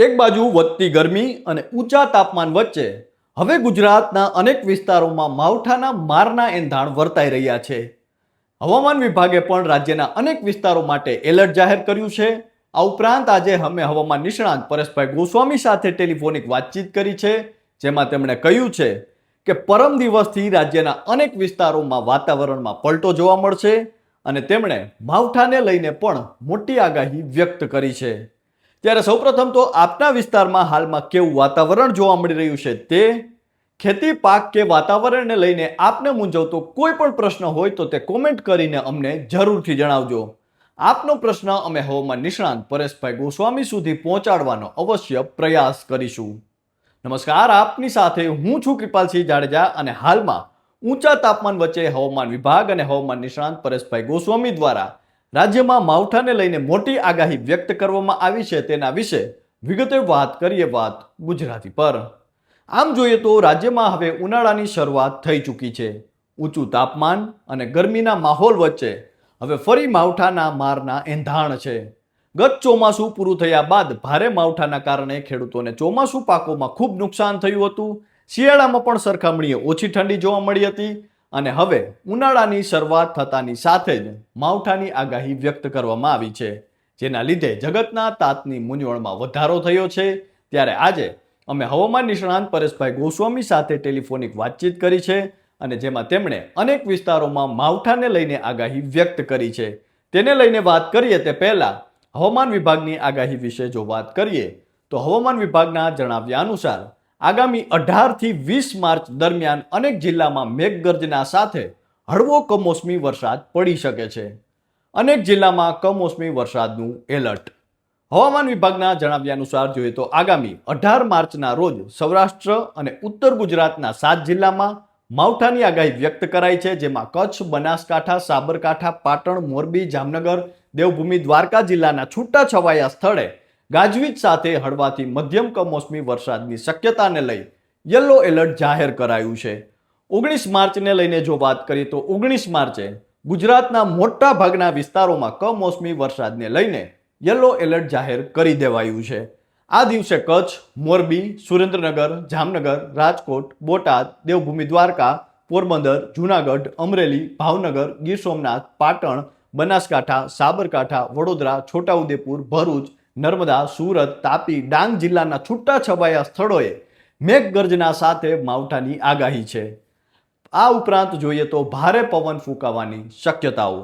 એક બાજુ વધતી ગરમી અને ઊંચા તાપમાન વચ્ચે હવે ગુજરાતના અનેક વિસ્તારોમાં માવઠાના મારના એંધાણ વર્તાઈ રહ્યા છે. હવામાન વિભાગે પણ રાજ્યના અનેક વિસ્તારો માટે એલર્ટ જાહેર કર્યું છે. આ ઉપરાંત આજે અમે હવામાન નિષ્ણાંત પરેશભાઈ ગોસ્વામી સાથે ટેલિફોનિક વાતચીત કરી છે, જેમાં તેમણે કહ્યું છે કે પરમ દિવસથી રાજ્યના અનેક વિસ્તારોમાં વાતાવરણમાં પલટો જોવા મળશે અને તેમણે માવઠાને લઈને પણ મોટી આગાહી વ્યક્ત કરી છે. ત્યારે સૌપ્રથમ તો આપના વિસ્તારમાં હાલમાં કેવું વાતાવરણ જોવા મળી રહ્યું છે તે, ખેતી પાક કે વાતાવરણને લઈને આપને મૂંઝવતો કોઈ પણ પ્રશ્ન હોય તો તે કોમેન્ટ કરીને અમને જરૂરથી જણાવજો. આપનો પ્રશ્ન અમે હવામાન નિષ્ણાંત પરેશભાઈ ગોસ્વામી સુધી પહોંચાડવાનો અવશ્ય પ્રયાસ કરીશું. નમસ્કાર, આપની સાથે હું છું કૃપાલસિંહ જાડેજા અને હાલમાં ઊંચા તાપમાન વચ્ચે હવામાન વિભાગ અને હવામાન નિષ્ણાંત પરેશભાઈ ગોસ્વામી દ્વારા રાજ્યમાં માવઠાને લઈને મોટી આગાહી વ્યક્ત કરવામાં આવી છે, તેના વિશે વિગતે વાત કરીએ વાત ગુજરાતી પર. આમ જોઈએ તો રાજ્યમાં હવે ઉનાળાની શરૂઆત થઈ ચૂકી છે. ઊંચું તાપમાન અને ગરમીના માહોલ વચ્ચે હવે ફરી માવઠાના મારના એંધાણ છે. ગત ચોમાસું પૂરું થયા બાદ ભારે માવઠાના કારણે ખેડૂતોને ચોમાસું પાકોમાં ખૂબ નુકસાન થયું હતું. શિયાળામાં પણ સરખામણીએ ઓછી ઠંડી જોવા મળી હતી અને હવે ઉનાળાની શરૂઆત થતાની સાથે જ માવઠાની આગાહી વ્યક્ત કરવામાં આવી છે, જેના લીધે જગતના તાતની મૂંઝવણમાં વધારો થયો છે. ત્યારે આજે અમે હવામાન નિષ્ણાંત પરેશભાઈ ગોસ્વામી સાથે ટેલિફોનિક વાતચીત કરી છે અને જેમાં તેમણે અનેક વિસ્તારોમાં માવઠાને લઈને આગાહી વ્યક્ત કરી છે. તેને લઈને વાત કરીએ તે પહેલા હવામાન વિભાગની આગાહી વિશે જો વાત કરીએ તો હવામાન વિભાગના જણાવ્યા અનુસાર આગામી 18 થી 20 માર્ચ દરમિયાન અનેક જિલ્લામાં મેઘગર્જના સાથે હળવો કમોસમી વરસાદ પડી શકે છે. અનેક જિલ્લામાં કમોસમી વરસાદનું એલર્ટ. હવામાન વિભાગના જણાવ્યા અનુસાર જોઈએ તો આગામી 18 માર્ચના રોજ સૌરાષ્ટ્ર અને ઉત્તર ગુજરાતના 7 જિલ્લામાં માવઠાની આગાહી વ્યક્ત કરાઈ છે, જેમાં કચ્છ, બનાસકાંઠા, સાબરકાંઠા, પાટણ, મોરબી, જામનગર, દેવભૂમિ, દ્વારકા જિલ્લાના છૂટાછવાયા સ્થળે ગાજવીજ સાથે હળવાથી મધ્યમ કમોસમી વરસાદની શક્યતાને લઈ યલો એલર્ટ જાહેર કરાયું છે. 19 માર્ચને લઈને જો વાત કરીએ તો 19 માર્ચે ગુજરાતના મોટા ભાગના વિસ્તારોમાં કમોસમી વરસાદને લઈને યલો એલર્ટ જાહેર કરી દેવાયું છે. આ દિવસે કચ્છ, મોરબી, સુરેન્દ્રનગર, જામનગર, રાજકોટ, બોટાદ, દેવભૂમિ દ્વારકા, પોરબંદર, જૂનાગઢ, અમરેલી, ભાવનગર, ગીર સોમનાથ, પાટણ, બનાસકાંઠા, સાબરકાંઠા, વડોદરા, છોટાઉદેપુર, ભરૂચ, નર્મદા, સુરત, તાપી, ડાંગ જિલ્લાના છૂટાછવાયા સ્થળોએ મેઘગર્જના સાથે માવઠાની આગાહી છે. આ ઉપરાંત જોઈએ તો ભારે પવન ફૂંકાવાની શક્યતાઓ.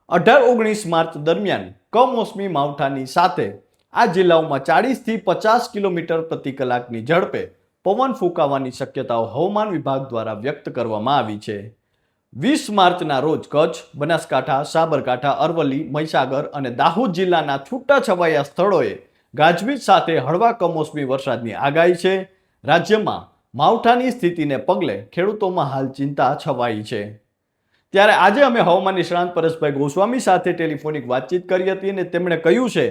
18-19 માર્ચ દરમિયાન કમોસમી માવઠાની સાથે આ જિલ્લાઓમાં 40 થી 50 કિલોમીટર પ્રતિ કલાકની ઝડપે પવન ફૂંકાવાની શક્યતાઓ હવામાન વિભાગ દ્વારા વ્યક્ત કરવામાં આવી છે. 20 માર્ચના રોજ કચ્છ, બનાસકાંઠા, સાબરકાંઠા, અરવલ્લી, મહીસાગર અને દાહોદ જિલ્લાના છૂટાછવાયા સ્થળોએ ગાજવીજ સાથે હળવા કમોસમી વરસાદની આગાહી છે. રાજ્યમાં માવઠાની સ્થિતિને પગલે ખેડૂતોમાં હાલ ચિંતા છવાઈ છે. ત્યારે આજે અમે હવામાન નિષ્ણાંત પરેશભાઈ ગોસ્વામી સાથે ટેલિફોનિક વાતચીત કરી હતી અને તેમણે કહ્યું છે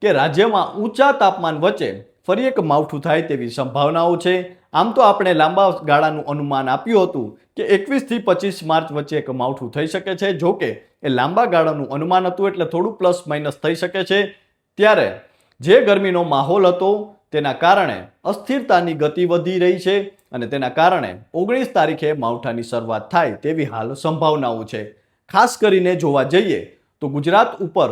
કે રાજ્યમાં ઊંચા તાપમાન વચ્ચે ફરી એક માવઠું થાય તેવી સંભાવનાઓ છે. આમ તો આપણે લાંબા ગાળાનું અનુમાન આપ્યું હતું કે 21 થી 25 માર્ચ વચ્ચે એક માવઠું થઈ શકે છે. જોકે એ લાંબા ગાળાનું અનુમાન હતું એટલે થોડું પ્લસ માઇનસ થઈ શકે છે. ત્યારે જે ગરમીનો માહોલ હતો તેના કારણે અસ્થિરતાની ગતિ વધી રહી છે અને તેના કારણે 19 તારીખે માવઠાની શરૂઆત થાય તેવી હાલ સંભાવનાઓ છે. ખાસ કરીને જોવા જઈએ તો ગુજરાત ઉપર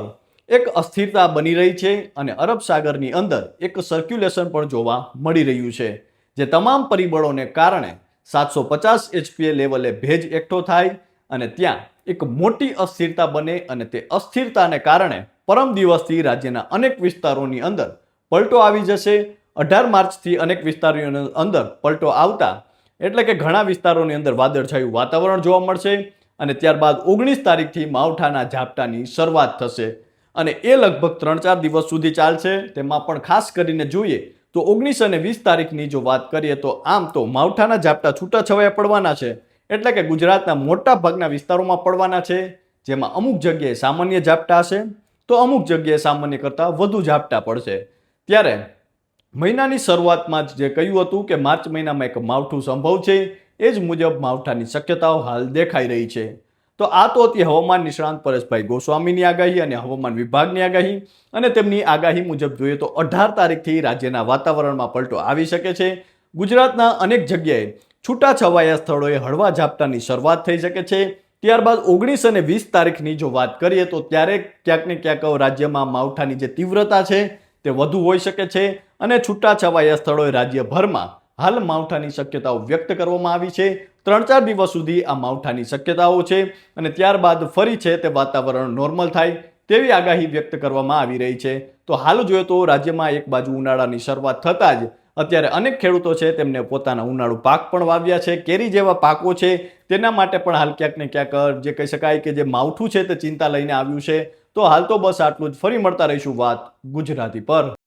એક અસ્થિરતા બની રહી છે અને અરબ સાગરની અંદર એક સર્ક્યુલેશન પણ જોવા મળી રહ્યું છે, જે તમામ પરિબળોને કારણે 750 HPA લેવલે ભેજ એકઠો થાય અને ત્યાં એક મોટી અસ્થિરતા બને અને તે અસ્થિરતાને કારણે પરમ દિવસથી રાજ્યના અનેક વિસ્તારોની અંદર પલટો આવી જશે. 18 માર્ચથી અનેક વિસ્તારોની અંદર પલટો આવતા એટલે કે ઘણા વિસ્તારોની અંદર વાદળછાયું વાતાવરણ જોવા મળશે અને ત્યારબાદ 19 તારીખથી માવઠાના ઝાપટાની શરૂઆત થશે અને એ લગભગ 3-4 દિવસ સુધી ચાલશે. તેમાં પણ ખાસ કરીને જોઈએ તો 19 અને 20 તારીખની જો વાત કરીએ તો આમ તો માવઠાના ઝાપટા છૂટાછવાયા પડવાના છે, એટલે કે ગુજરાતના મોટા ભાગના વિસ્તારોમાં પડવાના છે, જેમાં અમુક જગ્યાએ સામાન્ય ઝાપટા હશે તો અમુક જગ્યાએ સામાન્ય કરતાં વધુ ઝાપટા પડશે. ત્યારે મહિનાની શરૂઆતમાં જ જે કહ્યું હતું કે માર્ચ મહિનામાં એક માવઠું સંભવ છે, એ જ મુજબ માવઠાની શક્યતાઓ હાલ દેખાઈ રહી છે. તો આ તો હતી હવામાન નિષ્ણાંત પરેશભાઈ ગોસ્વામીની આગાહી અને હવામાન વિભાગની આગાહી. અને તેમની આગાહી મુજબ જોઈએ તો 18 તારીખથી રાજ્યના વાતાવરણમાં પલટો આવી શકે છે. ગુજરાતના અનેક જગ્યાએ છૂટાછવાયા સ્થળોએ હળવા ઝાપટાની શરૂઆત થઈ શકે છે. ત્યારબાદ 19 અને 20 તારીખની જો વાત કરીએ તો ત્યારે ક્યાંક ને ક્યાંક રાજ્યમાં માવઠાની જે તીવ્રતા છે તે વધુ હોઈ શકે છે અને છૂટાછવાયા સ્થળોએ રાજ્યભરમાં હાલ માવઠાની શક્યતાઓ વ્યક્ત કરવામાં આવી છે. 3-4 દિવસ સુધી આ માવઠાની શક્યતાઓ છે અને ત્યારબાદ ફરી છે તે વાતાવરણ નોર્મલ થાય તેવી આગાહી વ્યક્ત કરવામાં આવી રહી છે. તો હાલ જોઈએ તો રાજ્યમાં એક બાજુ ઉનાળાની શરૂઆત થતાં જ અત્યારે અનેક ખેડૂતો છે તેમને પોતાના ઉનાળુ પાક પણ વાવ્યા છે. કેરી જેવા પાકો છે તેના માટે પણ હાલ ક્યાંક ને ક્યાંક જે કહી શકાય કે જે માવઠું છે તે ચિંતા લઈને આવ્યું છે. તો હાલ તો બસ આટલું જ. ફરી મળતા રહીશું વાત ગુજરાતી પર.